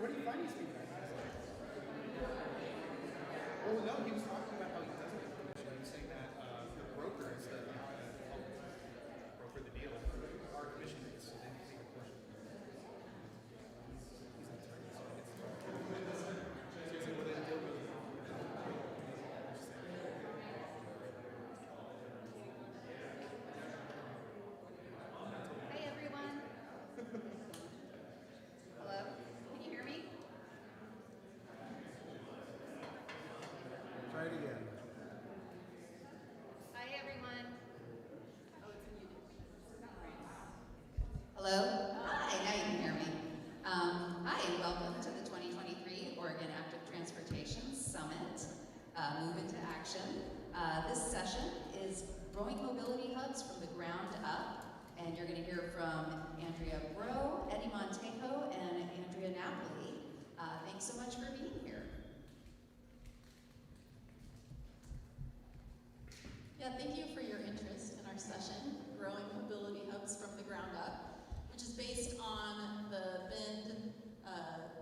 Where do you find these people? Well, no, he was talking about how he doesn't get commission. He was saying that the brokers that help broker the deal are commission based, so they take a portion. He's an attorney, so he gets seriously, what did the deal go? Hi everyone. Hello? Can you hear me? Try it again. Hi everyone. Hello? Hi, now you can hear me. Hi, and welcome to the 2023 Oregon Active Transportation Summit, Move into Action. This session is growing mobility hubs from the ground up, and you're going to hear from Andrea Breault, Montejo, and Andrea Napoli. Thanks so much for being here. Yeah, thank you for your interest in our session, Growing Mobility Hubs from the Ground Up, which is based on the Bend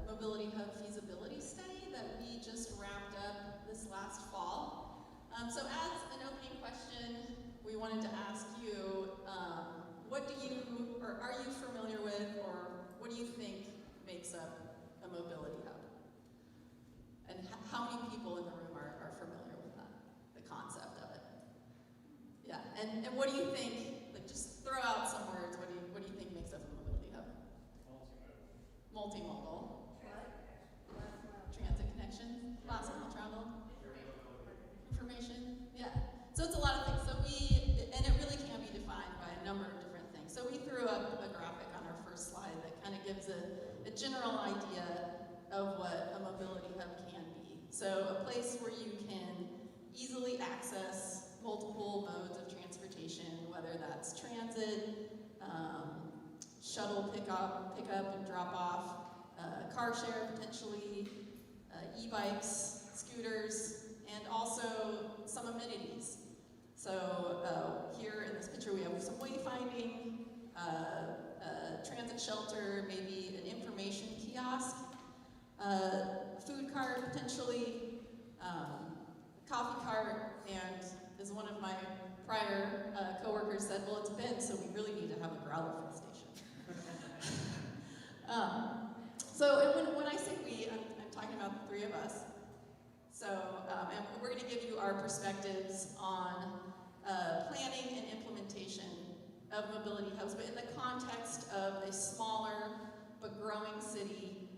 Mobility Hub feasibility study that we just wrapped up this last fall. So as an opening question, we wanted to ask you, what do you, or are you familiar with, or what do you think makes up a mobility hub? And how many people in the room are familiar with that, the concept of it? Yeah, and what do you think, like just throw out some words, what do you think makes up a mobility hub? Multimodal. Transit connection, last mile travel. Information, yeah. So it's a lot of things. And it really can be defined by a number of different things. So we threw up a graphic on our first slide that kind of gives a general idea of what a mobility hub can be. So a place where you can easily access multiple modes of transportation, whether that's transit, shuttle pickup and drop off, car share potentially, e-bikes, scooters, and also some amenities. So here in this picture we have some wayfinding, a transit shelter, maybe an information kiosk, food cart potentially, coffee cart, and as one of my prior coworkers said, well, it's Bend, so we really need to have a growler for the station. So when I say we, I'm talking about the three of us. So, and we're going to give you our perspectives on planning and implementation of mobility hubs, but in the context of a smaller but growing city,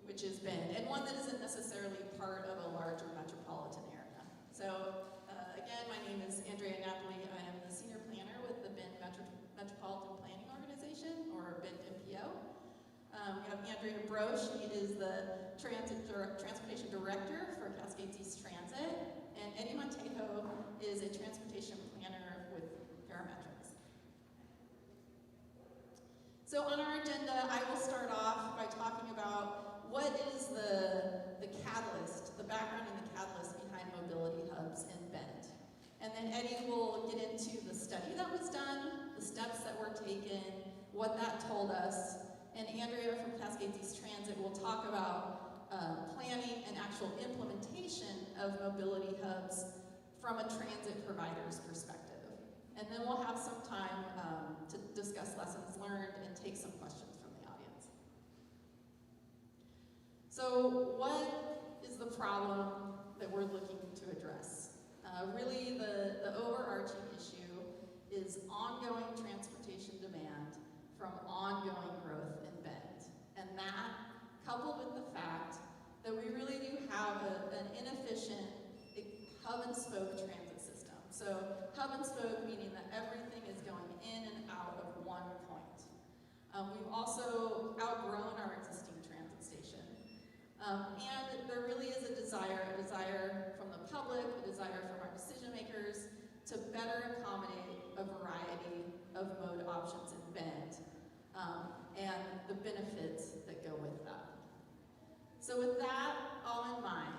which is Bend, and one that isn't necessarily part of a larger metropolitan area. So, again, my name is Andrea Napoli. I am the senior planner with the Bend Metropolitan Planning Organization, or Bend MPO. We have Andrea Breault. She is the transportation director for Cascades East Transit, and Montejo is a transportation planner with Parametrics. So on our agenda, I will start off by talking about what is the catalyst, the background and the catalyst behind mobility hubs in Bend. And then Eddie will get into the study that was done, the steps that were taken, what that told us, and Andrea from Cascades East Transit will talk about planning and actual implementation of mobility hubs from a transit provider's perspective. And then we'll have some time to discuss lessons learned and take some questions from the audience. So what is the problem that we're looking to address? Really the overarching issue is ongoing transportation demand from ongoing growth in Bend. And that, coupled with the fact that we really do have an inefficient hub and spoke transit system. So hub and spoke meaning that everything is going in and out of one point. We've also outgrown our existing transit station. And there really is a desire from the public, a desire from our decision makers to better accommodate a variety of mode options in Bend and the benefits that go with that. So with that all in mind,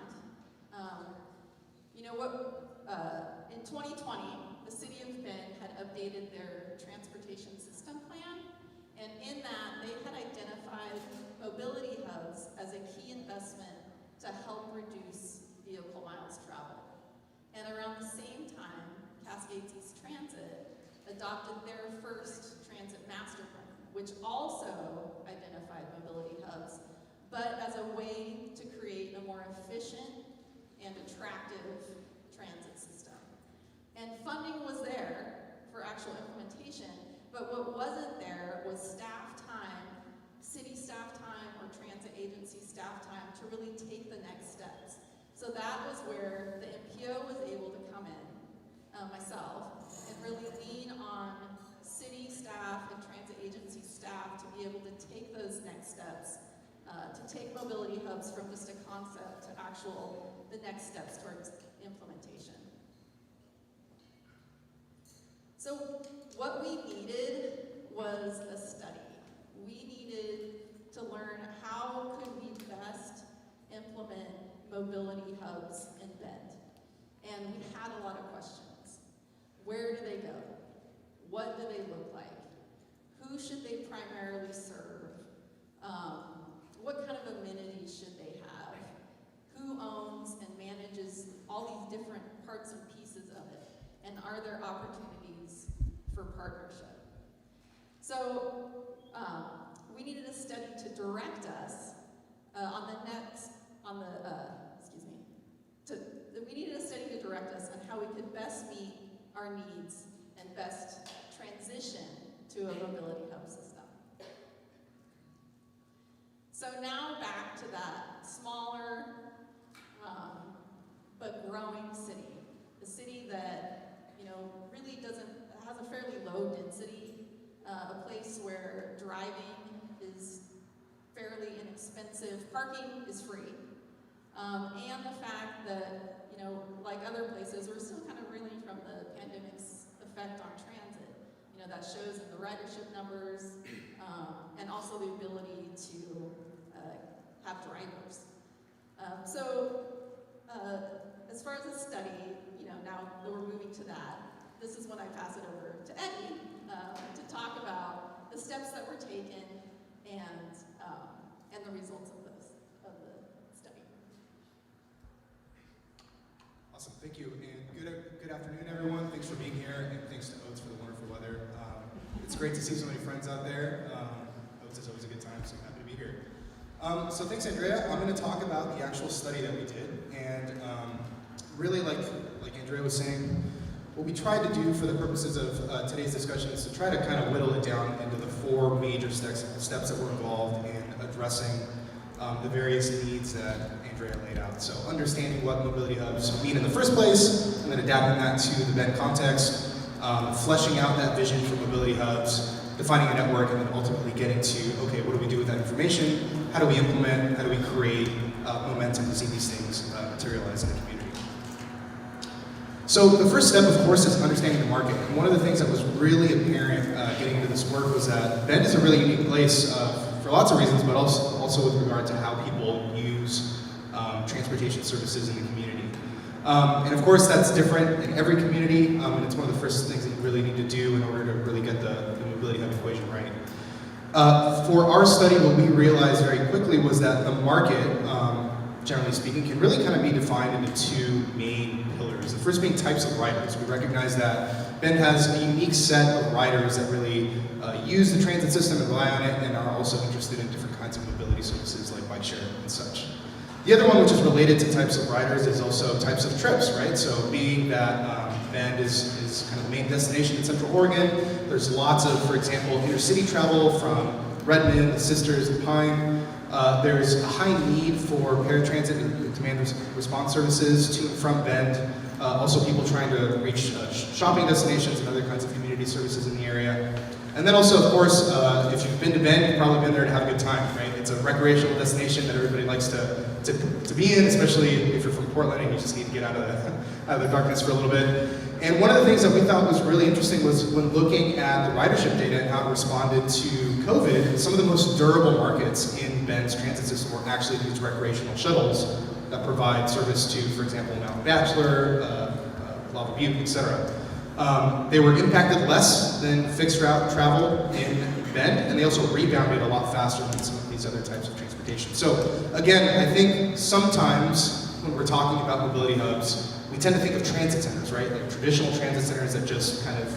in 2020, the city of Bend had updated their transportation system plan, and in that they had identified mobility adopted their first transit master plan, which also identified mobility hubs, but as a way to create a more efficient and attractive transit system. And funding was there for actual implementation, but what wasn't there was staff time, city staff time, or transit agency staff time to really take the next steps. So that was where the MPO was able to come in, myself, and really lean on city staff and transit agency staff to be able to take those next steps, to take mobility hubs from just a concept to the next steps towards implementation. So what we needed was a study. We needed to learn how could we best implement mobility hubs in Bend. And we had a lot of questions. Where do they go? What do they look like? Who should they primarily serve? What kind of amenities should they have? Who owns and manages all these different parts and pieces of it? And are there opportunities for partnership? So we needed a study to direct us we needed a study to direct us on how we could best meet our needs and best transition to a mobility hub system. So now back to that smaller but growing city, a city that really has a fairly low density, a place where driving is fairly inexpensive, parking is free, and the fact that like other places, we're still kind of reeling from the pandemic's effect on transit. That shows in the ridership numbers, and also the ability to have drivers. As far as the study, now that we're moving to that, this is when I pass it over to Eddie to talk about the steps that were taken and the results of the study. Awesome, thank you, and good afternoon, everyone. Thanks for being here, and thanks to Oates for the wonderful weather. It's great to see so many friends out there. Oates is always a good time, so I'm happy to be here. So thanks, Andrea. I'm going to talk about the actual study that we did, and really, like Andrea was saying, what we tried to do for the purposes of today's discussion is to try to kind of whittle it down into the 4 major steps that were involved in addressing the various needs that Andrea laid out. So understanding what mobility hubs mean in the first place, and then adapting that to the Bend context, fleshing out that vision for mobility hubs, defining a network, and then ultimately getting to, okay, what do we do with that information? How do we implement? How do we create momentum to see these things materialize in the community? So the first step, of course, is understanding the market. And one of the things that was really apparent getting into this work was that Bend is a really unique place for lots of reasons, but also with regard to how people use transportation services in the community. And of course, that's different in every community, and it's one of the first things that you really need to do in order to really get the mobility hub equation right. For our study, what we realized very quickly was that the market, generally speaking, can really kind of be defined into 2 main pillars. The first being types of riders. We recognize that Bend has a unique set of riders that really use the transit system and rely on it, and are also interested in different kinds of mobility services like bike sharing and such. The other one, which is related to types of riders, is also types of trips, right? So being that Bend is kind of the main destination in Central Oregon, there's lots of, for example, intercity travel from Redmond, the Sisters, and Pine. There's a high need for paratransit and demand response services to and from Bend. Also people trying to reach shopping destinations and other kinds of community services in the area. And then also, of course, if you've been to Bend, you've probably been there to have a good time, right? It's a recreational destination that everybody likes to be in, especially if you're from Portland and you just need to get out of the darkness for a little bit. And one of the things that we thought was really interesting was when looking at the ridership data and how it responded to COVID, some of the most durable markets in Bend's transit system were actually these recreational shuttles that provide service to, for example, Mountain Bachelor, Lava Butte, etc. They were impacted less than fixed route travel in Bend, and they also rebounded a lot faster than some of these other types of transportation. So again, I think sometimes when we're talking about mobility hubs, we tend to think of transit centers, right? Like traditional transit centers that just kind of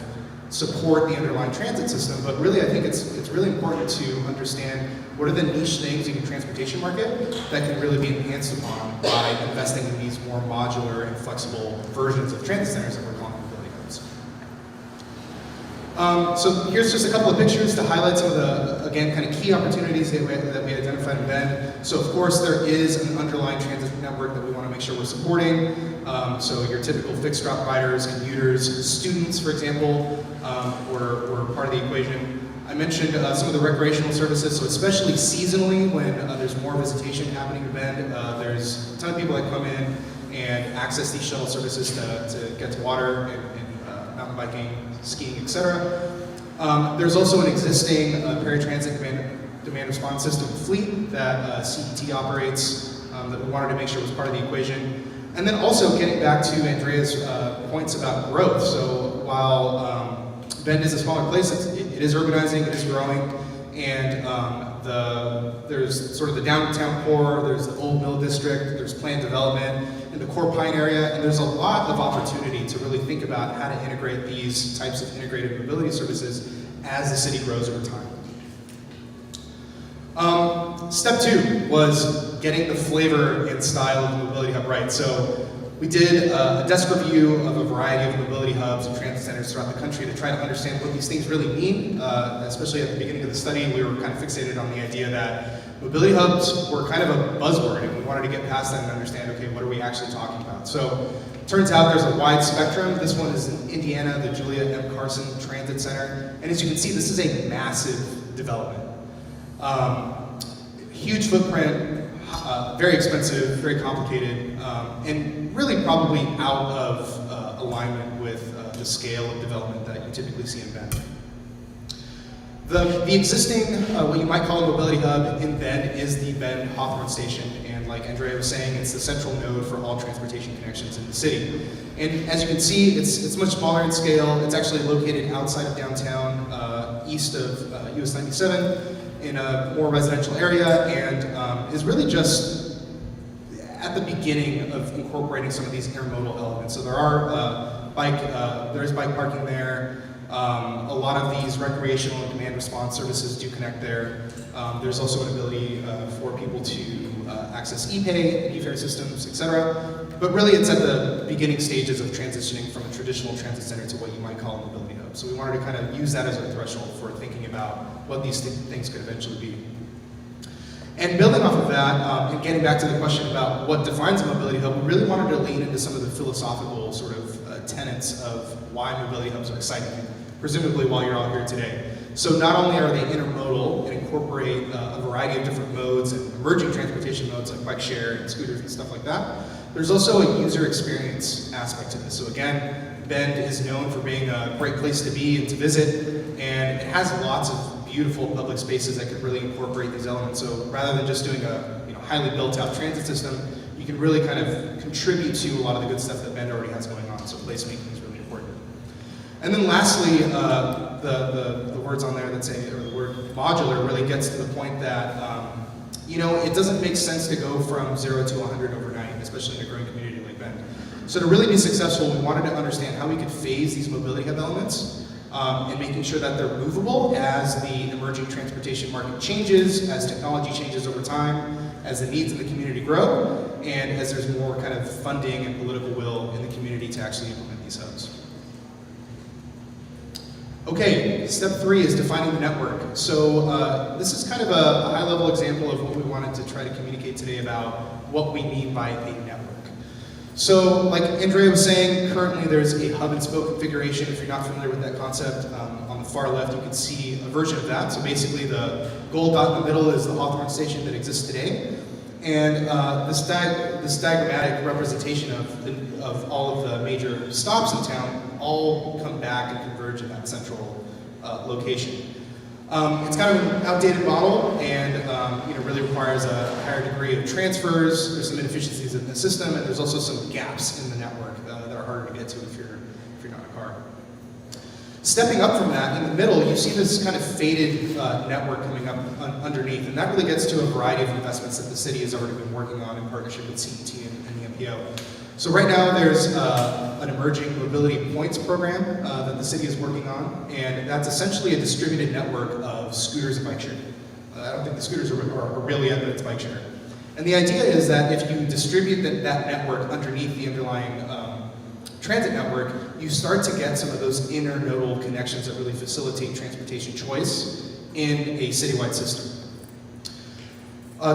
support the underlying transit system, but really I think it's really important to understand what are the niche things in the transportation market that can really be enhanced upon by investing in these more modular and flexible versions of transit centers that we're calling mobility hubs. So here's just a couple of pictures to highlight some of the, again, kind of key opportunities that we identified in Bend. So of course there is an underlying transit network that we want to make sure we're supporting. So your typical fixed route riders, commuters, students, for example, were part of the equation. I mentioned some of the recreational services, so especially seasonally when there's more visitation happening in Bend, there's a ton of people that come in and access these shuttle services to get to water and mountain biking, skiing, etc. There's also an existing paratransit demand response system fleet that CET operates that we wanted to make sure was part of the equation. And then also getting back to Andrea's points about growth. So while Bend is a smaller place, it is urbanizing, it is growing, and there's sort of the downtown core, there's the Old Mill District, there's planned development in the core Pine area, and there's a lot of opportunity to really think about how to integrate these types of integrated mobility services as the city grows over time. Step 2 was getting the flavor and style of the mobility hub right. So we did a desk review of a variety of mobility hubs and transit centers throughout the country to try to understand what these things really mean. Especially at the beginning of the study, we were kind of fixated on the idea that mobility hubs were kind of a buzzword, and we wanted to get past that and understand, okay, what are we actually talking about? So it turns out there's a wide spectrum. This one is in Indiana, the Julia M. Carson Transit Center. And as you can see, this is a massive development. Huge footprint, very expensive, very complicated, and really probably out of alignment with the scale of development that you typically see in Bend. The existing, what you might call a mobility hub in Bend is the Bend Hawthorne Station, and like Andrea was saying, it's the central node for all transportation connections in the city. And as you can see, it's much smaller in scale. It's actually located outside of downtown, east of US 97, in a more residential area, and is really just at the beginning of incorporating some of these intermodal elements. So there are there is bike parking there. A lot of these recreational and demand response services do connect there. There's also an ability for people to access e-pay and e-fare systems, etc. But really it's at the beginning stages of transitioning from a traditional transit center to what you might call a mobility hub. So we wanted to kind of use that as a threshold for thinking about what these things could eventually be. And building off of that, and getting back to the question about what defines a mobility hub, we really wanted to lean into some of the philosophical sort of tenets of why mobility hubs are exciting, presumably while you're all here today. So not only are they intermodal and incorporate a variety of different modes and emerging transportation modes like bike share and scooters and stuff like that, there's also a user experience aspect to this. So again, Bend is known for being a great place to be and to visit, and it has lots of beautiful public spaces that could really incorporate these elements. So rather than just doing a highly built out transit system, you can really kind of contribute to a lot of the good stuff that Bend already has going on. So placemaking is really important. And then lastly, the words on there that say, or the word modular really gets to the point that, it doesn't make sense to go from 0 to 100 overnight, especially in a growing community like Bend. So to really be successful, we wanted to understand how we could phase these mobility hub elements and making sure that they're movable as the emerging transportation market changes, as technology changes over time, as the needs of the community grow, and as there's more kind of funding and political will in the community to actually implement these hubs. Okay, step 3 is defining the network. So this is kind of a high-level example of what we wanted to try to communicate today about what we mean by a network. So, like Andrea was saying, currently there's a hub and spoke configuration. If you're not familiar with that concept, on the far left you can see a version of that. So basically the gold dot in the middle is the Hawthorne station that exists today. And this diagrammatic representation of all of the major stops in town all come back and converge in that central location. It's kind of an outdated model, and really requires a higher degree of transfers. There's some inefficiencies in the system, and there's also some gaps in the network that are harder to get to if you're not in a car. Stepping up from that, in the middle, you see this kind of faded network coming up underneath, and that really gets to a variety of investments that the city has already been working on in partnership with CET and the MPO. So right now there's an emerging mobility points program that the city is working on, and that's essentially a distributed network of scooters and bike sharing. I don't think the scooters are real yet, but it's bike sharing. And the idea is that if you distribute that network underneath the underlying transit network, you start to get some of those internodal connections that really facilitate transportation choice in a citywide system.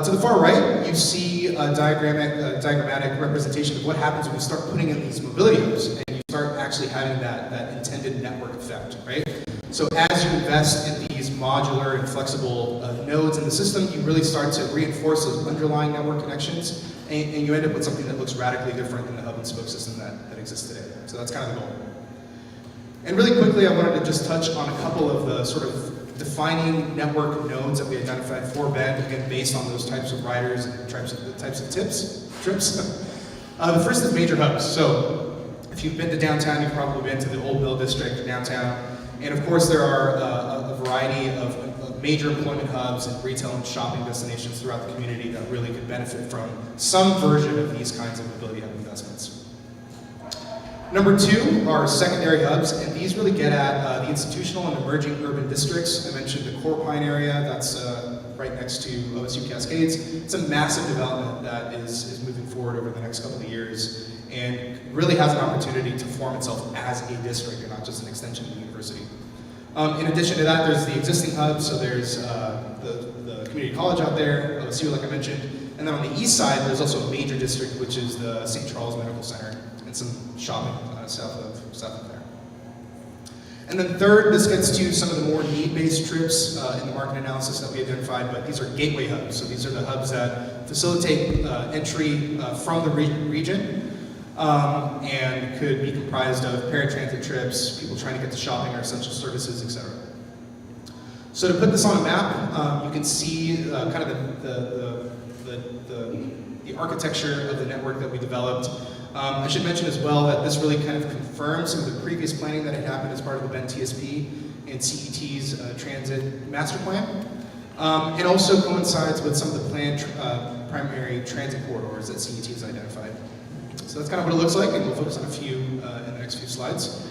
To the far right, you see a diagrammatic representation of what happens when you start putting in these mobility hubs and you start actually having that intended network effect, right? So as you invest in these modular and flexible nodes in the system, you really start to reinforce those underlying network connections, and you end up with something that looks radically different than the hub and spoke system that exists today. So that's kind of the goal. And really quickly, I wanted to just touch on a couple of the sort of defining network nodes that we identified for Bend, again, based on those types of riders and types of trips. The first is major hubs. So if you've been to downtown, you've probably been to the Old Mill District downtown. And of course, there are a variety of major employment hubs and retail and shopping destinations throughout the community that really could benefit from some version of these kinds of mobility hub investments. Number two are secondary hubs, and these really get at the institutional and emerging urban districts. I mentioned the Core Pine area, that's right next to OSU Cascades. It's a massive development that is moving forward over the next couple of years and really has an opportunity to form itself as a district and not just an extension of the university. In addition to that, there's the existing hubs, so there's the community college out there, OSU like I mentioned, and then on the east side, there's also a major district, which is the St. Charles Medical Center, and some shopping south of there. And then third, this gets to some of the more need-based trips in the market analysis that we identified, but these are gateway hubs. So these are the hubs that facilitate entry from the region and could be comprised of paratransit trips, people trying to get to shopping or essential services, etc. So to put this on a map, you can see kind of the architecture of the network that we developed. I should mention as well that this really kind of confirms some of the previous planning that had happened as part of the Bend TSP and CET's transit master plan, and also coincides with some of the planned primary transit corridors that CET has identified. So that's kind of what it looks like, and we'll focus on a few in the next few slides.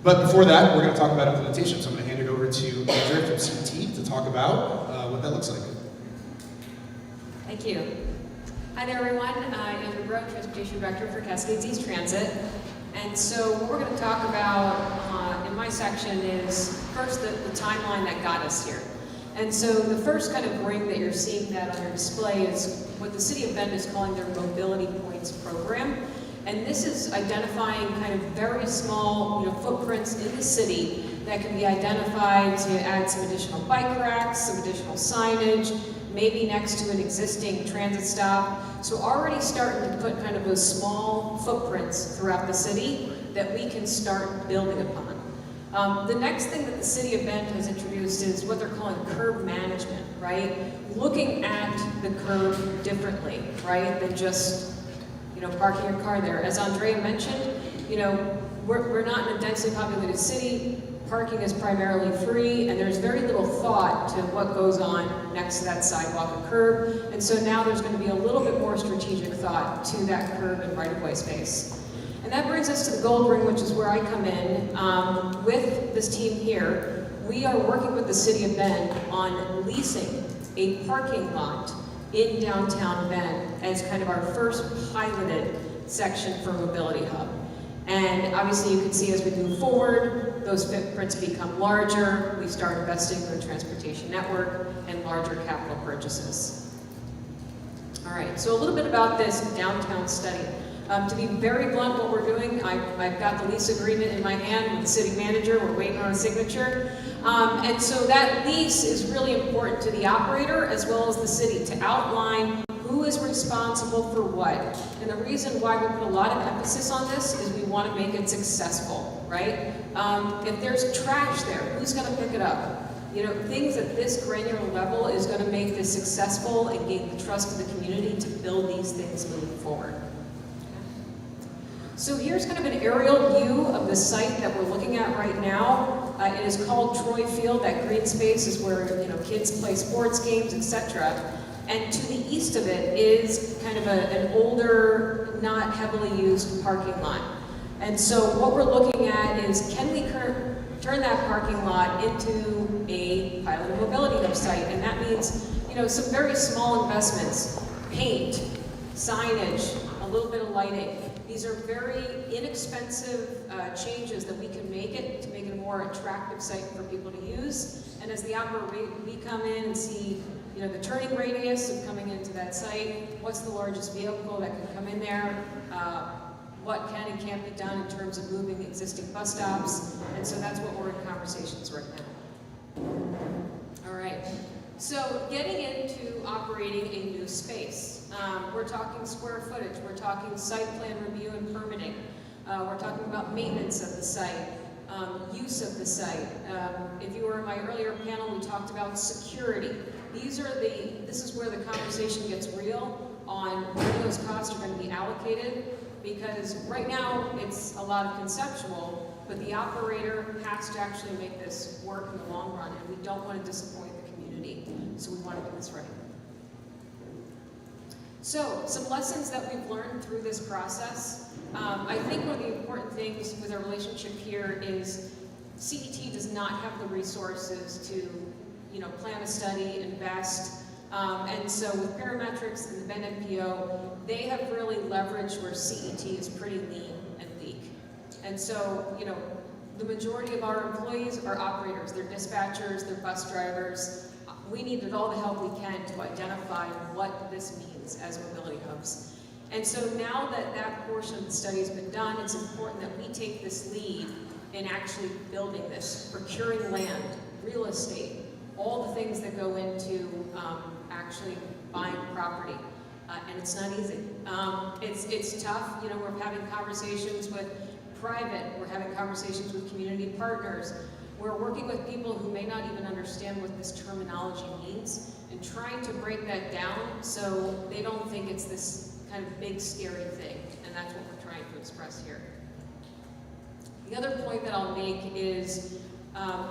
But before that, we're going to talk about implementation, so I'm going to hand it over to Andrea from CET to talk about what that looks like. Thank you. Hi there, everyone. I'm Andrea Breault, Transportation Director for Cascades East Transit. And so what we're going to talk about in my section is first the timeline that got us here. And so the first kind of ring that you're seeing that on your display is what the City of Bend is calling their Mobility Points program. And this is identifying kind of very small footprints in the city that can be identified to add some additional bike racks, some additional signage, maybe next to an existing transit stop. So already starting to put kind of those small footprints throughout the city that we can start building upon. The next thing that the City of Bend has introduced is what they're calling curb management, right? Looking at the curb differently, right, than just parking your car there. As Andrea mentioned, we're not in a densely populated city. Parking is primarily free, and there's very little thought to what goes on next to that sidewalk and curb. And so now there's going to be a little bit more strategic thought to that curb and right-of-way space. And that brings us to the gold ring, which is where I come in. With this team here, we are working with the City of Bend on leasing a parking lot in downtown Bend as kind of our first piloted section for Mobility Hub. And obviously you can see as we move forward, those footprints become larger, we start investing in the transportation network and larger capital purchases. All right, so a little bit about this downtown study. To be very blunt, what we're doing, I've got the lease agreement in my hand with the city manager, we're waiting on a signature. And so that lease is really important to the operator as well as the city to outline who is responsible for what. And the reason why we put a lot of emphasis on this is we want to make it successful, right? If there's trash there, who's going to pick it up? Things at this granular level is going to make this successful and gain the trust of the community to build these things moving forward. So here's kind of an aerial view of the site that we're looking at right now. It is called Troy Field. That green space is where kids play sports games, etc. And to the east of it is kind of an older, not heavily used parking lot. And so what we're looking at is, can we turn that parking lot into a pilot mobility hub site? And that means, some very small investments, paint, signage, a little bit of lighting. These are very inexpensive changes that we can make it to make it a more attractive site for people to use. And as the operator, we come in and see, the turning radius of coming into that site, what's the largest vehicle that can come in there, what can and can't be done in terms of moving existing bus stops. And so that's what we're in conversations right now. All right. So getting into operating a new space, we're talking square footage, we're talking site plan review and permitting, we're talking about maintenance of the site, use of the site. If you were in my earlier panel, we talked about security. This is where the conversation gets real on where those costs are going to be allocated, because right now it's a lot of conceptual, but the operator has to actually make this work in the long run, and we don't want to disappoint the community, so we want to do this right. So, some lessons that we've learned through this process. I think one of the important things with our relationship here is CET does not have the resources to, plan a study, invest, and so with parametrics and the Bend NPO, they have really leveraged where CET is pretty lean and weak. And so, the majority of our employees are operators, they're dispatchers, they're bus drivers. We needed all the help we can to identify what this means as mobility hubs. And so now that that portion of the study has been done, it's important that we take this lead in actually building this, procuring land, real estate, all the things that go into actually buying property. And it's not easy. It's tough. We're having conversations with private, we're having conversations with community partners. We're working with people who may not even understand what this terminology means and trying to break that down so they don't think it's this kind of big, scary thing. And that's what we're trying to express here. The other point that I'll make is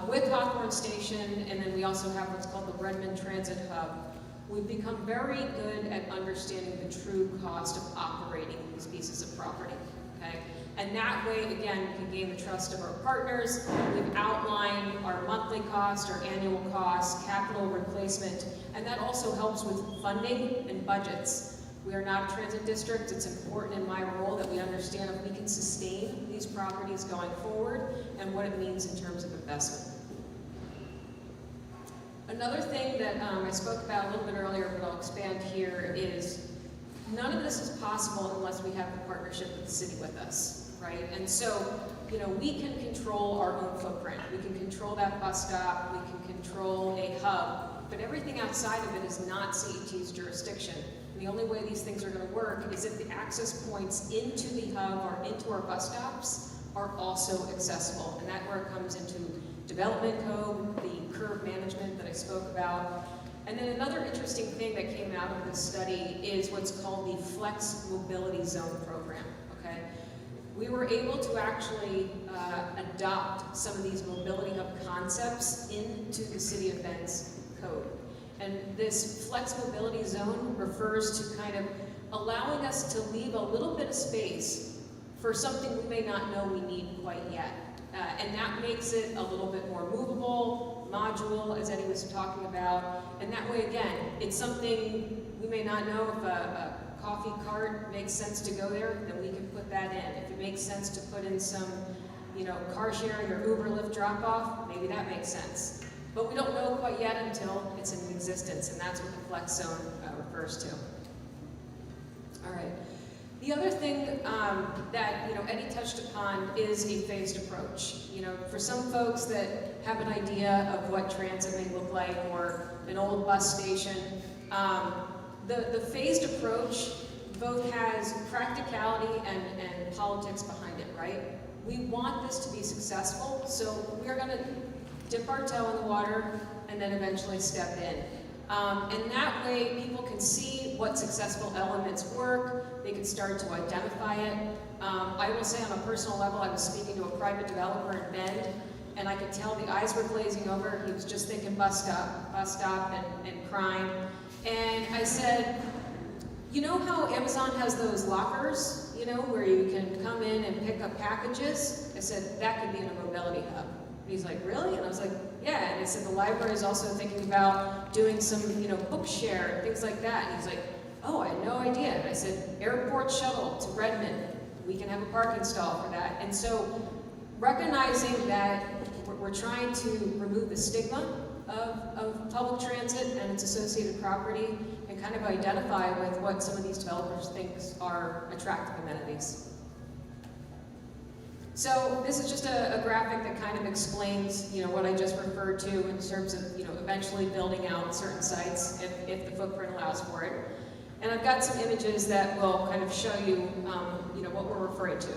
with Hawthorne Station, and then we also have what's called the Redmond Transit Hub, we've become very good at understanding the true cost of operating these pieces of property, okay? And that way, again, we can gain the trust of our partners. We've outlined our monthly cost, our annual cost, capital replacement, and that also helps with funding and budgets. We are not a transit district. It's important in my role that we understand if we can sustain these properties going forward and what it means in terms of investment. Another thing that I spoke about a little bit earlier, but I'll expand here, is none of this is possible unless we have the partnership with the city with us, right? And so, we can control our own footprint. We can control that bus stop. We can control a hub. But everything outside of it is not CET's jurisdiction. And the only way these things are going to work is if the access points into the hub or into our bus stops are also accessible. And that's where it comes into development code, the curb management that I spoke about. And then another interesting thing that came out of this study is what's called the Flex Mobility Zone program, okay? We were able to actually adopt some of these mobility hub concepts into the City of Bend's code. And this Flex Mobility Zone refers to kind of allowing us to leave a little bit of space for something we may not know we need quite yet. And that makes it a little bit more movable, modular, as Eddie was talking about. And that way, again, it's something we may not know if a coffee cart makes sense to go there, then we can put that in. If it makes sense to put in some, car sharing or Uber Lyft drop-off, maybe that makes sense. But we don't know quite yet until it's in existence, and that's what the Flex Zone refers to. All right. The other thing that Eddie touched upon is a phased approach. For some folks that have an idea of what transit may look like, or an old bus station, the phased approach both has practicality and politics behind it, right? We want this to be successful, so we're going to dip our toe in the water and then eventually step in. And that way people can see what successful elements work, they can start to identify it. I will say on a personal level, I was speaking to a private developer in Bend, and I could tell the eyes were glazing over. He was just thinking bus stop, and crying. And I said, you know how Amazon has those lockers, you know, where you can come in and pick up packages? I said, that could be in a mobility hub. And he's like, really? And I was like, yeah. And I said, the library is also thinking about doing some, you know, book share, things like that. And he's like, oh, I had no idea. And I said, airport shuttle to Redmond, we can have a parking stall for that. And so recognizing that we're trying to remove the stigma of public transit and its associated property and kind of identify with what some of these developers think are attractive amenities. So this is just a graphic that kind of explains, you know, what I just referred to in terms of, you know, eventually building out certain sites if the footprint allows for it. And I've got some images that will kind of show you, you know, what we're referring to.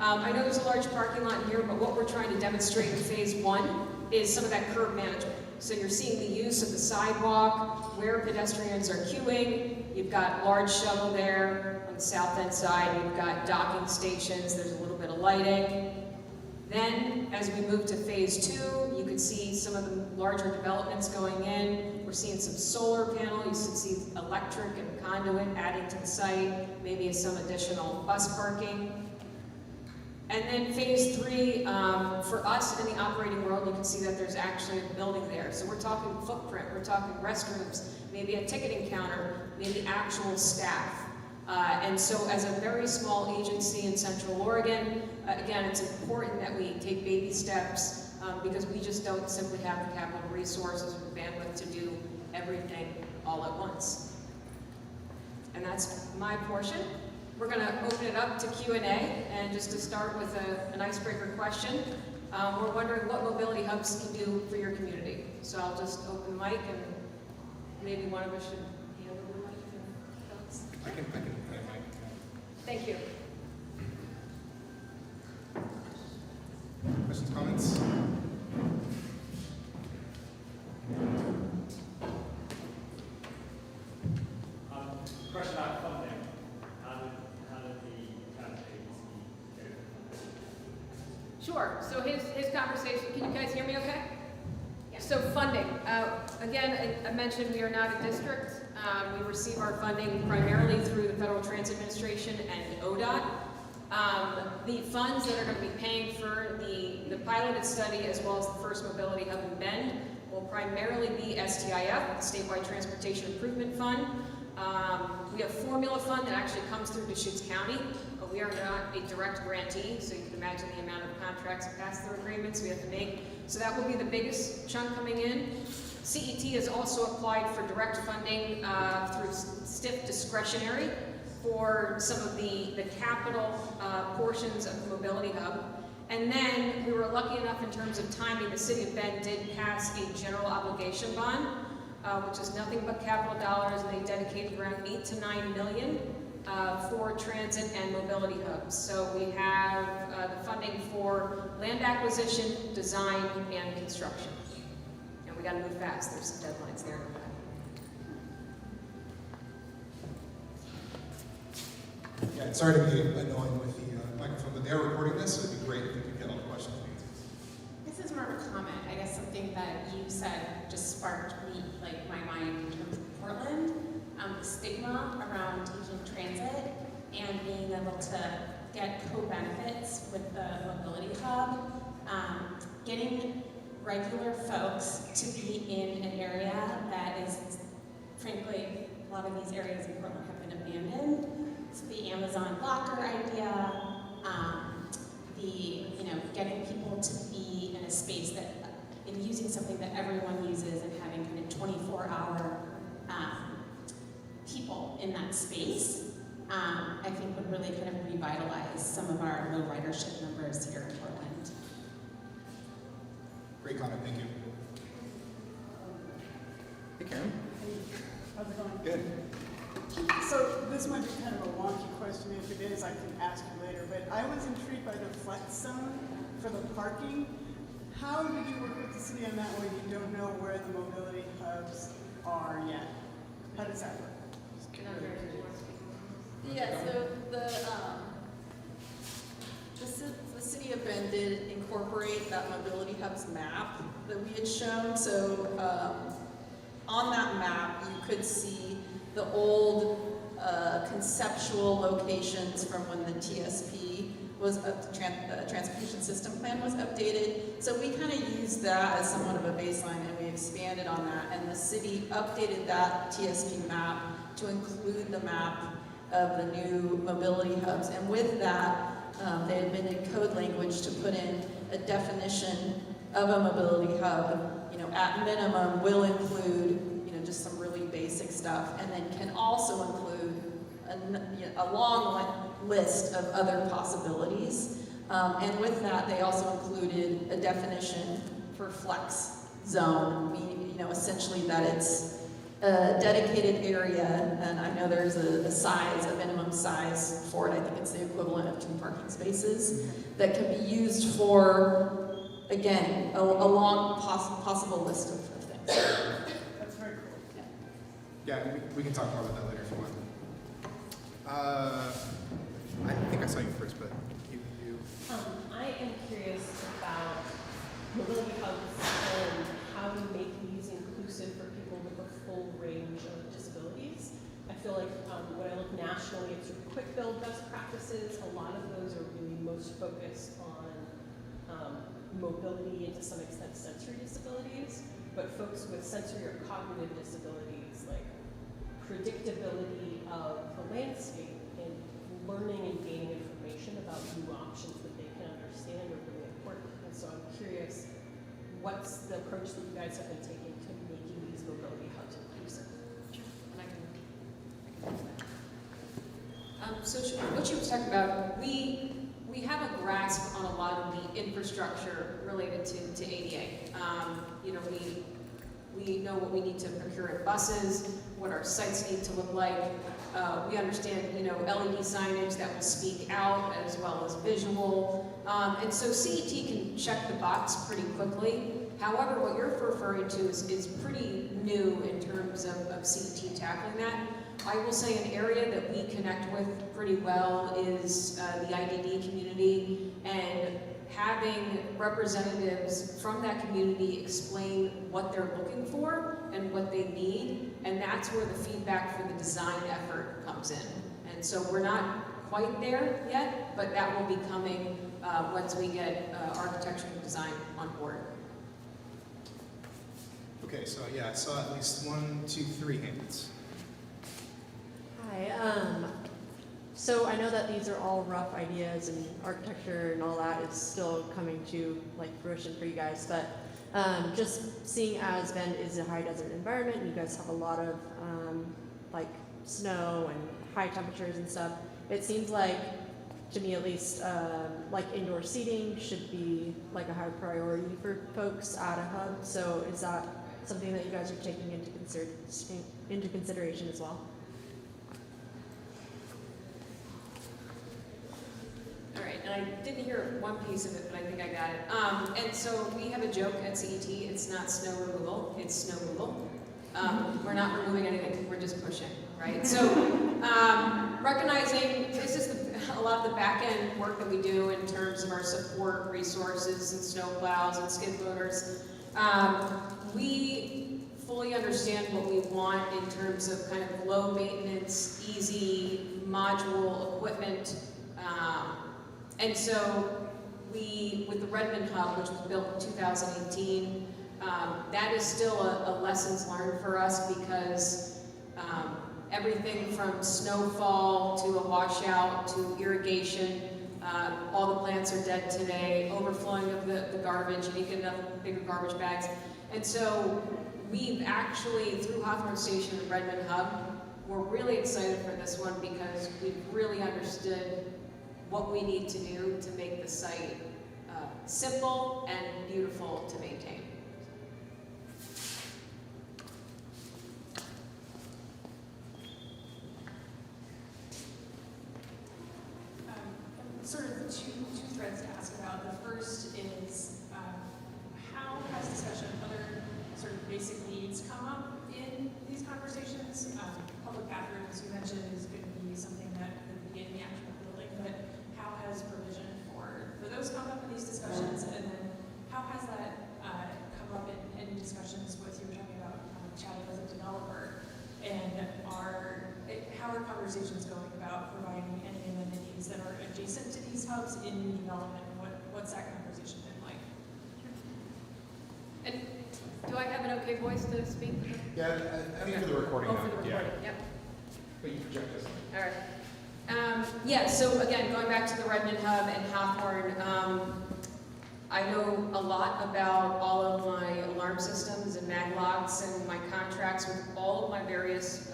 I know there's a large parking lot here, but what we're trying to demonstrate in phase 1 is some of that curb management. So you're seeing the use of the sidewalk, where pedestrians are queuing. You've got large shuttle there on the south end side. You've got docking stations. There's a little bit of lighting. Then, as we move to phase 2, you can see some of the larger developments going in. We're seeing some solar panel. You can see electric and conduit adding to the site, maybe some additional bus parking. And then phase 3, for us in the operating world, you can see that there's actually a building there. So we're talking footprint, we're talking restrooms, maybe a ticketing counter, maybe actual staff. And so as a very small agency in Central Oregon, again, it's important that we take baby steps because we just don't simply have the capital resources or the bandwidth to do everything all at once. And that's my portion. We're going to open it up to Q&A, and just to start with an icebreaker question, we're wondering what mobility hubs can do for your community. So I'll just open the mic, and maybe one of us should handle the mic. I can hand my mic. Thank you. Questions, comments? Question about funding. How did the transit agency get it? Sure. So his conversation, can you guys hear me okay? Yeah. So funding. Again, I mentioned we are not a district. We receive our funding primarily through the Federal Transit Administration and ODOT. The funds that are going to be paying for the piloted study as well as the first mobility hub in Bend will primarily be STIF, the Statewide Transportation Improvement Fund. We have formula fund that actually comes through Deschutes County, but we are not a direct grantee, so you can imagine the amount of contracts and pass-through agreements we have to make. So that will be the biggest chunk coming in. CET has also applied for direct funding through STIF discretionary for some of the capital portions of the mobility hub. And then we were lucky enough in terms of timing, the City of Bend did pass a general obligation bond, which is nothing but capital dollars, and they dedicated around 8 to 9 million for transit and mobility hubs. So we have the funding for land acquisition, design, and construction. And we got to move fast. There's some deadlines there. Yeah, and sorry to be annoying with the microphone, but they are recording this, so it'd be great if we could get all the questions answered. This is more of a comment. I guess something that you said just sparked me, like my mind in terms of Portland, the stigma around taking transit and being able to get co-benefits with the mobility hub, getting regular folks to be in an area that is, frankly, a lot of these areas in Portland have been abandoned. So the Amazon locker idea, getting people to be in a space that, in using something that everyone uses and having kind of 24-hour people in that space, I think would really kind of revitalize some of our low ridership numbers here in Portland. Great comment, thank you. Hey, Karen. How's it going? Good. So this might be kind of a wonky question. If it is, I can ask you later. But I was intrigued by the flex zone for the parking. How did you work with the city on that when you don't know where the mobility hubs are yet? How does that work? Yeah, so the city of Bend did incorporate that mobility hubs map that we had shown. So on that map, you could see the old conceptual locations from when the TSP was transportation system plan was updated. So we kind of used that as somewhat of a baseline, and we expanded on that. And the city updated that TSP map to include the map of the new mobility hubs. And with that, they amended code language to put in a definition of a mobility hub. You know, at minimum will include, you know, just some really basic stuff, and then can also include a long list of other possibilities. And with that, they also included a definition for flex zone, meaning, you know, essentially that it's a dedicated area, and I know there's a size, a minimum size for it. I think it's the equivalent of 2 parking spaces that can be used for, again, a long possible list of things. That's very cool. Yeah, we can talk more about that later if you want. I think I saw you first, but you. I am curious about mobility hubs and how to make these inclusive for people with a full range of disabilities. I feel like when I look nationally at sort of quick build best practices, a lot of those are really most focused on mobility and to some extent sensory disabilities, but folks with sensory or cognitive disabilities, like predictability of the landscape and learning and gaining information about new options that they can understand are really important. And so I'm curious, what's the approach that you guys have been taking to making these mobility hubs inclusive? So what she was talking about, we have a grasp on a lot of the infrastructure related to ADA. You know, we know what we need to procure in buses, what our sites need to look like. We understand, you know, LED signage that will speak out as well as visual. And so CET can check the box pretty quickly. However, what you're referring to is pretty new in terms of CET tackling that. I will say an area that we connect with pretty well is the IDD community, and having representatives from that community explain what they're looking for and what they need, and that's where the feedback for the design effort comes in. And so we're not quite there yet, but that will be coming once we get architecture and design on board. Okay, so yeah, I saw at least 1, 2, 3 hands. Hi. So I know that these are all rough ideas and architecture and all that is still coming to like fruition for you guys, but just seeing as Bend is a high desert environment and you guys have a lot of like snow and high temperatures and stuff, it seems like, to me at least, like indoor seating should be like a high priority for folks at a hub. So is that something that you guys are taking into consideration as well? All right, and I didn't hear one piece of it, but I think I got it. And so we have a joke at CET, it's not snow removal, it's snow removal. We're not removing anything, we're just pushing, right? So recognizing this is a lot of the back end work that we do in terms of our support resources and snow plows and skid loaders. We fully understand what we want in terms of kind of low maintenance, easy module equipment. And so we, with the Redmond Hub, which was built in 2018, that is still a lessons learned for us because everything from snowfall to a washout to irrigation, all the plants are dead today, overflowing of the garbage, you need to get enough bigger garbage bags. And so we've actually, through Hawthorne Station and Redmond Hub, we're really excited for this one because we've really understood what we need to do to make the site simple and beautiful to maintain. Sort of two threads to ask about. The first is how has discussion of other sort of basic needs come up in these conversations? Public bathrooms, you mentioned, is going to be something that could begin the actual building, but how has provision for those come up in these discussions? And then how has that conversations going about providing any amenities that are adjacent to these hubs in new development? What's that conversation been like? And do I have an okay voice to speak? Yeah, I think for the recording Oh, now. for the recording, yep. But you project this. All right. Yeah, so again, going back to the Redmond Hub and Hawthorne, I know a lot about all of my alarm systems and mag locks and my contracts with all of my various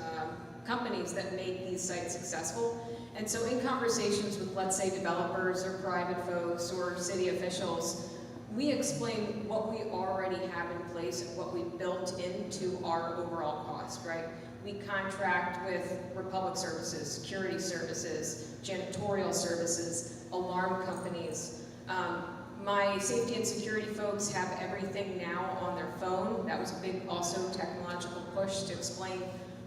companies that make these sites successful. And so in conversations with, let's say, developers or private folks or city officials, we explain what we already have in place and what we built into our overall cost, right? We contract with Republic Services, security services, janitorial services, alarm companies. My safety and security folks have everything now on their phone. That was a big also technological push to explain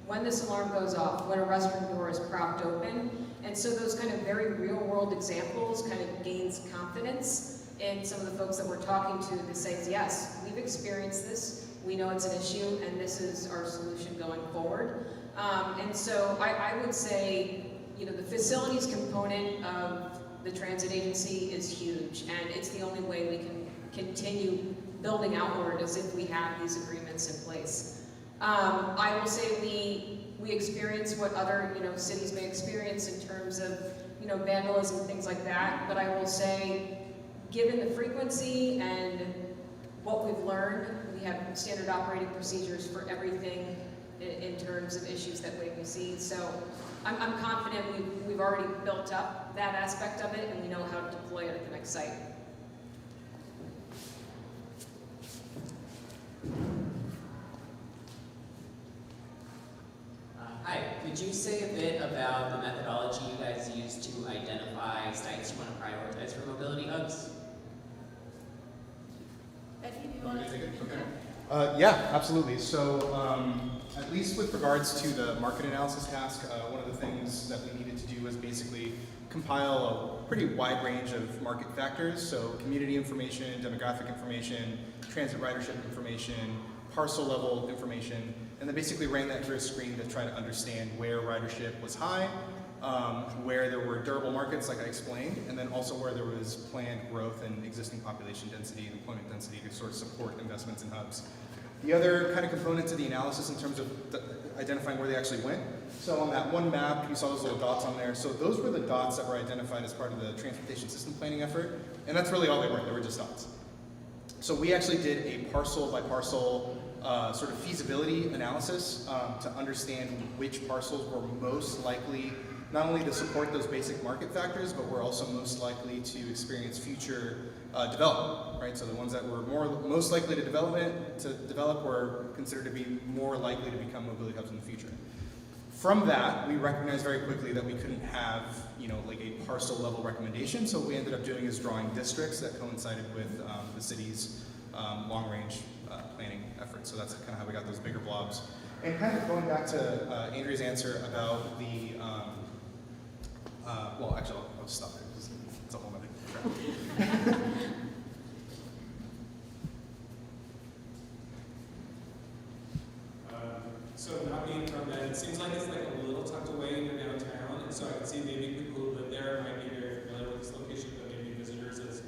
when this alarm goes off, when a restroom door is propped open. And so those kind of very real world examples kind of gains confidence in some of the folks that we're talking to that says, yes, we've experienced this, we know it's an issue, and this is our solution going forward. And so I would say, you know, the facilities component of the transit agency is huge, and it's the only way we can continue building outward as if we have these agreements in place. I will say we experience what other, you know, cities may experience in terms of, you know, vandalism and things like that, but I will say, given the frequency and what we've learned, we have standard operating procedures for everything in terms of issues that we see. So I'm confident we've already built up that aspect of it and we know how to deploy it at the next site. Hi, could you say a bit about the methodology you guys use to identify sites you want to prioritize for mobility hubs? Eddie, do you want to take it? Okay. Yeah, absolutely. So at least with regards to the market analysis task, one of the things that we needed to do was basically compile a pretty wide range of market factors. So community information, demographic information, transit ridership information, parcel level information, and then basically ran that through a screen to try to understand where ridership was high, where there were durable markets like I explained, and then also where there was planned growth and existing population density and employment density to sort of support investments in hubs. The other kind of component to the analysis in terms of identifying where they actually went. So on that one map, you saw those little dots on there. So those were the dots that were identified as part of the transportation system planning effort, and that's really all they were just dots. So we actually did a parcel by parcel sort of feasibility analysis to understand which parcels were most likely not only to support those basic market factors, but were also most likely to experience future development, right? So the ones that were most likely to develop were considered to be more likely to become mobility hubs in the future. From that, we recognized very quickly that we couldn't have, you know, like a parcel level recommendation. So what we ended up doing is drawing districts that coincided with the city's long range planning efforts. So that's kind of how we got those bigger blobs. And kind of going back to Andrea's answer about the, well, actually, I'll just stop there. It's a whole other crap. So not being from that, it seems like it's like a little tucked away in your downtown, and so I can see maybe people who live there might be very familiar with this location, but maybe visitors is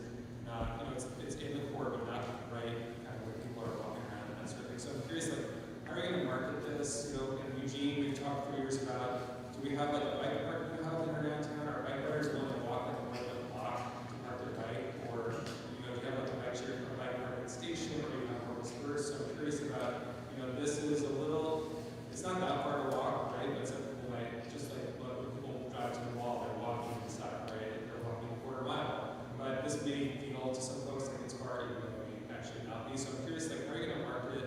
not, you know, it's in the core, but not right kind of where people are walking around and that sort of thing. So I'm curious, like, how are you going to market this? You know, in Eugene, we've talked for years about, do we have like a bike parking hub in our downtown? Are bike riders willing to walk like a block to park their bike? Or, you know, do you have like a bike share, a bike parking station, or do you have Corpus First? So I'm curious about, you know, this is a little, it's not that far to walk, right? But some people might, just like when people drive to the mall, they're walking inside, right? They're walking a quarter mile. But this may feel to some folks like it's far, even though it may actually not be. So I'm curious, like, how are you going to market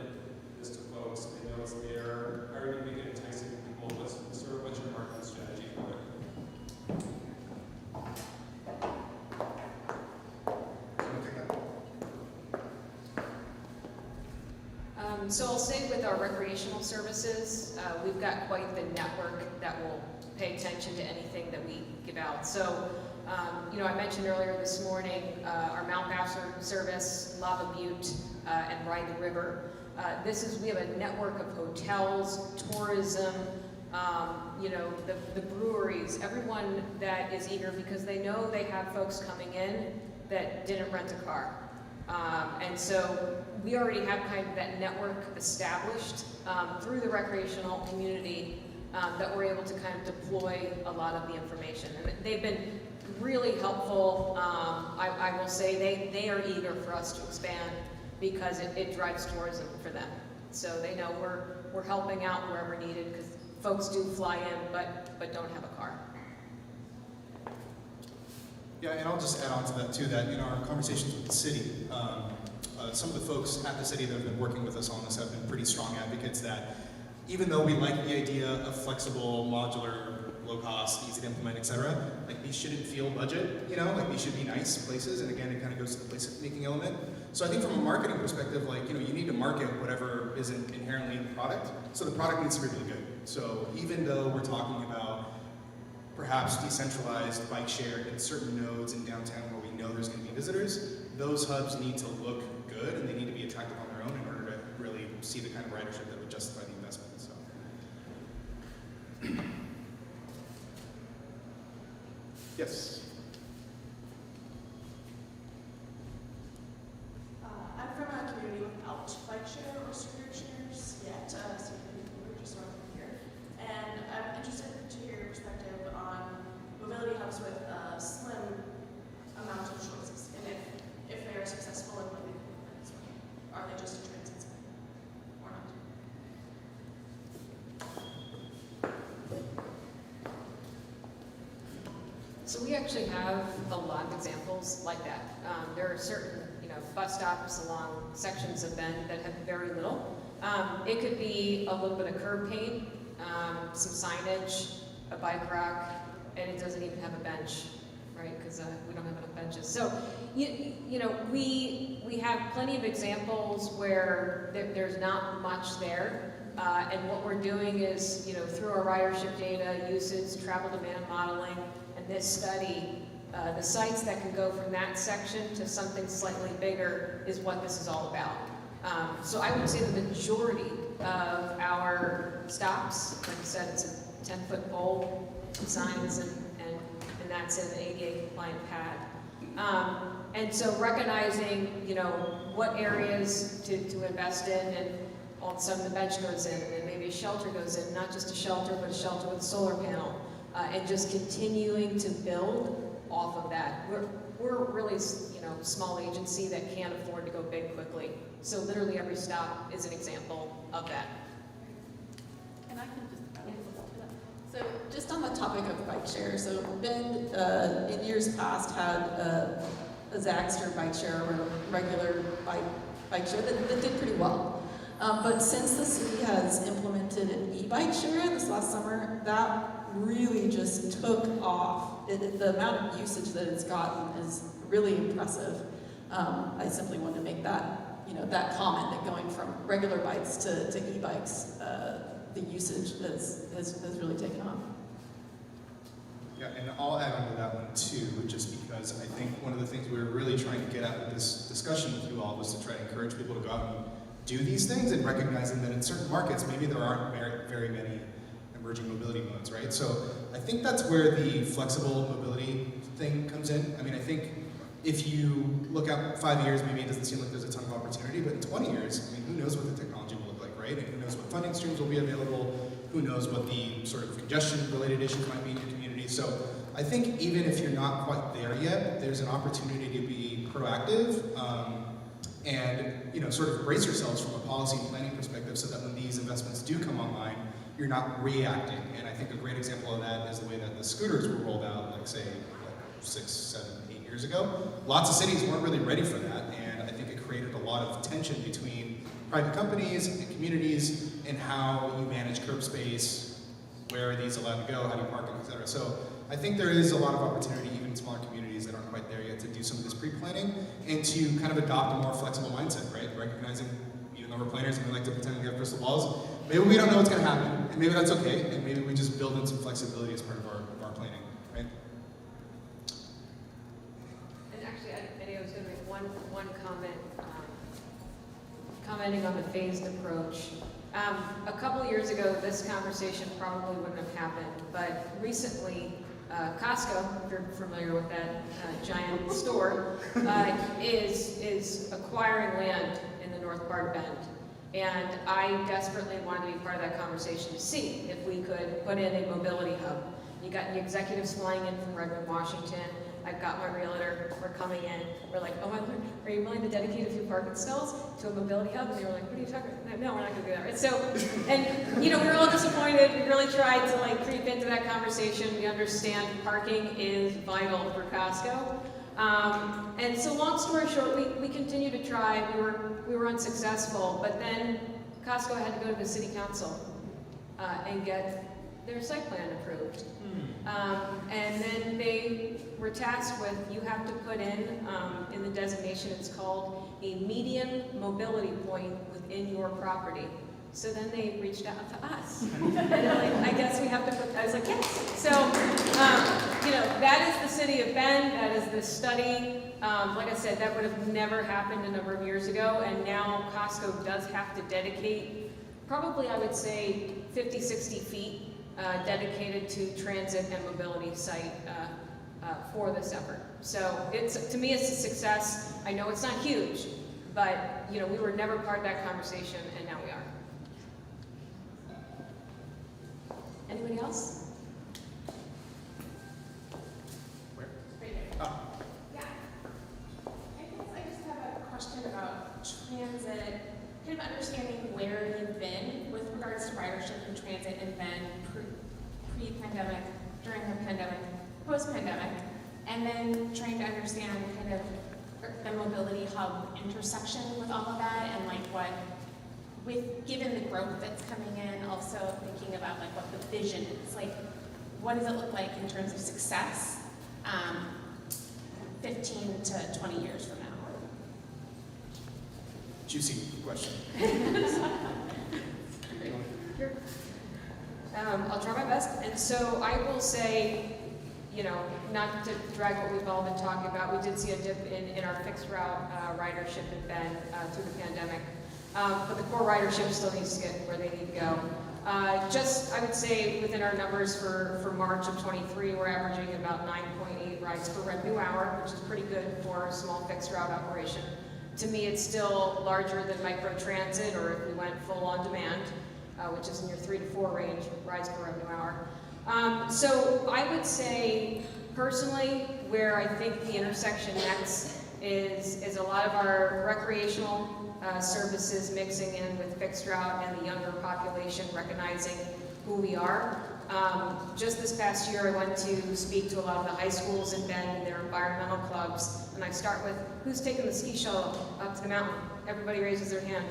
this to folks? They know it's there. How are you going to make it enticing to people? What's your marketing strategy for it? So I'll say with our recreational services, we've got quite the network that will pay attention to anything that we give out. So, you know, I mentioned earlier this morning our Mount Bachelor service, Lava Butte, and Ride the River. We have a network of hotels, tourism, you know, the breweries, everyone that is eager because they know they have folks coming in that didn't rent a car. And so we already have kind of that network established through the recreational community that we're able to kind of deploy a lot of the information. And they've been really helpful. I will say they are eager for us to expand because it drives tourism for them. So they know we're helping out wherever needed because folks do fly in but don't have a car. Yeah, and I'll just add on to that too, that in our conversations with the city, some of the folks at the city that have been working with us on this have been pretty strong advocates that even though we like the idea of flexible, modular, low cost, easy to implement, etc., like these shouldn't feel budget, you know, like these should be nice places, and again, it kind of goes to the place making element. So I think from a marketing perspective, like, you know, you need to market whatever isn't inherently in the product, so the product needs to be really good. So even though we're talking about perhaps decentralized bike share in certain nodes in downtown where we know there's going to be visitors, those hubs need to look good and they need to be attractive on their own in order to really see the kind of ridership that would justify the investment. So, yes. I'm from a community without bike share or scooter shares yet, so we're just north of here. And I'm interested to hear your perspective on mobility hubs with a slim amount of choices, and if they are successful in living this way. Are they just a transit system or not? So we actually have a lot of examples like that. There are certain, you know, bus stops along sections of Bend that have very little. It could be a little bit of curb paint, some signage, a bike rack, and it doesn't even have a bench, right? Because we don't have enough benches. So, you know, we have plenty of examples where there's not much there. And what we're doing is, you know, through our ridership data, usage, travel demand modeling, and this study, the sites that can go from that section to something slightly bigger is what this is all about. So I would say the majority of our stops, like I said, it's a 10-foot pole, some signs, and that's an ADA compliant pad. And so recognizing, you know, what areas to invest in, and all of a sudden the bench goes in, and then maybe a shelter goes in, not just a shelter, but a shelter with a solar panel, and just continuing to build off of that. We're really, you know, small agency that can't afford to go big quickly. So literally every stop is an example of that. And I can just add a little to that. So just on the topic of bike share, so Bend in years past had a Zaxter bike share or a regular bike share that did pretty well. But since the city has implemented an e-bike share this last summer, that really just took off. The amount of usage that it's gotten is really impressive. I simply wanted to make that, you know, that comment that going from regular bikes to e-bikes, the usage has really taken off. Yeah, and I'll add on to that one too, just because I think one of the things we were really trying to get at with this discussion with you all was to try to encourage people to go out and do these things, and recognizing that in certain markets, maybe there aren't very many emerging mobility modes, right? So I think that's where the flexible mobility thing comes in. I mean, I think if you look out 5 years, maybe it doesn't seem like there's a ton of opportunity, but in 20 years, I mean, who knows what the technology will look like, right? And who knows what funding streams will be available, who knows what the sort of congestion-related issues might be in your community. So I think even if you're not quite there yet, there's an opportunity to be proactive, and, you know, sort of brace yourselves from a policy and planning perspective so that when these investments do come online, you're not reacting. And I think a great example of that is the way that the scooters were rolled out, like say, 6, 7, 8 years ago. Lots of cities weren't really ready for that, and I think it created a lot of tension between private companies and communities and how you manage curb space, where are these allowed to go, how do you park them, et cetera. So I think there is a lot of opportunity, even in smaller communities that aren't quite there yet, to do some of this pre-planning and to kind of adopt a more flexible mindset, right? Recognizing, even though we're planners and we like to pretend we have crystal balls, maybe we don't know what's going to happen, and maybe that's okay, and maybe we just build in some flexibility as part of our planning, right? And actually, I was going to make one comment, commenting on the phased approach. A couple years ago, this conversation probably wouldn't have happened, but recently, Costco, if you're familiar with that giant store, is acquiring land in the north part of Bend. And I desperately wanted to be part of that conversation to see if we could put in a mobility hub. You got the executives flying in from Redmond, Washington. I've got my realtor, we're coming in. We're like, oh my Lord, are you willing to dedicate a few parking stalls to a mobility hub? And they were like, what are you talking about? No, we're not gonna do that, right? So, and we were all disappointed. We really tried to creep into that conversation. We understand parking is vital for Costco. And so long story short, we continued to try. We were unsuccessful, but then Costco had to go to the city council and get their site plan approved. And then they were tasked with, you have to put in the designation, it's called a median mobility point within your property. So then they reached out to us. And they're like, I guess we have to put, I was like, yes. So, that is the city of Bend, that is the study. Like I said, that would have never happened a number of years ago, and now Costco does have to dedicate, probably I would say 50, 60 feet dedicated to transit and mobility site for this effort. So to me, it's a success. I know it's not huge, but we were never part of that conversation, and now we are. Anybody else? Where? Right there. Oh. Yeah. I guess I just have a question about transit, kind of understanding where you've been with regards to ridership and transit and then pre-pandemic, during the pandemic, post-pandemic, and then trying to understand kind of the mobility hub intersection with all of that and given the growth that's coming in, also thinking about what the vision is, what does it look like in terms of success 15 to 20 years from now? Juicy question. I'll try my best. And so I will say, not to drag what we've all been talking about, we did see a dip in our fixed route ridership in Bend through the pandemic. But the core ridership still needs to get where they need to go. I would say within our numbers for March of 23, we're averaging about 9.8 rides per revenue hour, which is pretty good for a small fixed route operation. To me, it's still larger than microtransit, or if we went full on demand, which is in your 3 to 4 range rides per revenue hour. So I would say, personally, where I think the intersection next is a lot of our recreational services mixing in with fixed route and the younger population recognizing who we are. Just this past year, I went to speak to a lot of the high schools in Bend and their environmental clubs, and I start with, who's taking the ski shuttle up to the mountain? Everybody raises their hand.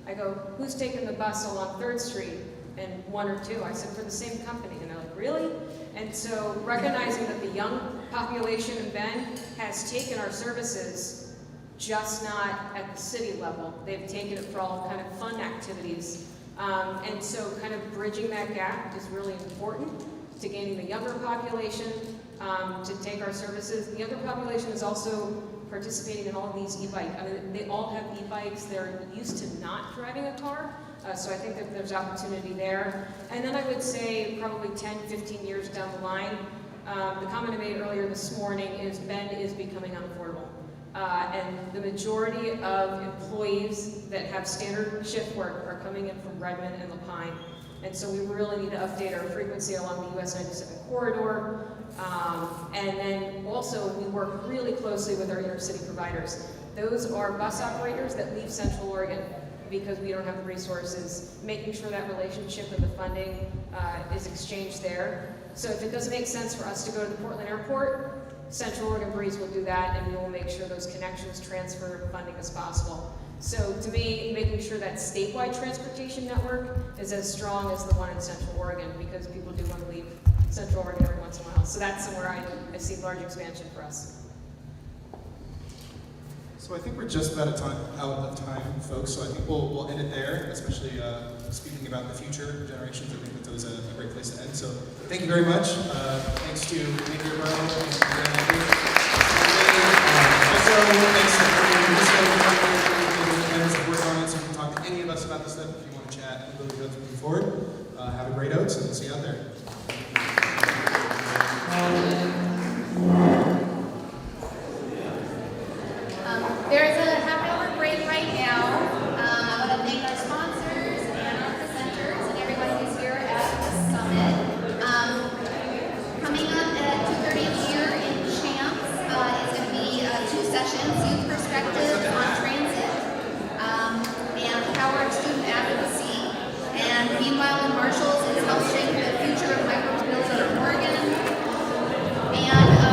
I go, who's taking the bus along 3rd Street? And 1 or 2. I said, for the same company. And they're like, really? And so recognizing that the young population in Bend has taken our services, just not at the city level. They've taken it for all kind of fun activities. And so kind of bridging that gap is really important to gaining the younger population to take our services. The younger population is also participating in all of these e-bikes. I mean, they all have e-bikes. They're used to not driving a car. So I think that there's opportunity there. And then I would say probably 10, 15 years down the line, the comment I made earlier this morning is Bend is becoming unaffordable. And the majority of employees that have standard shift work are coming in from Redmond and LaPine. And so we really need to update our frequency along the US 97 corridor. And then also we work really closely with our intercity providers. Those are bus operators that leave Central Oregon because we don't have the resources, making sure that relationship and the funding is exchanged there. So if it doesn't make sense for us to go to the Portland airport, Central Oregon Breeze will do that, and we will make sure those connections transfer funding as possible. So to me, making sure that statewide transportation network is as strong as the one in Central Oregon, because people do want to leave Central Oregon every once in a while. So that's somewhere I see large expansion for us. So I think we're just about out of time, folks. So I think we'll end it there, especially speaking about the future generations. I think that was a great place to end. So thank you very much. Thanks to Andrea Breault and Andrea. Also, thanks to everyone who's worked on it. So you can talk to any of us about this stuff if you want to chat. Have a great Oats, and we'll see you out there. There's a half-hour break right now. I want to thank our sponsors and our presenters and everybody who's here at the summit. Coming up at 2:30 here in Champs is going to be 2 sessions: Youth Perspective on Transit and Power of Student Advocacy. And meanwhile, in Marshall's is Health Street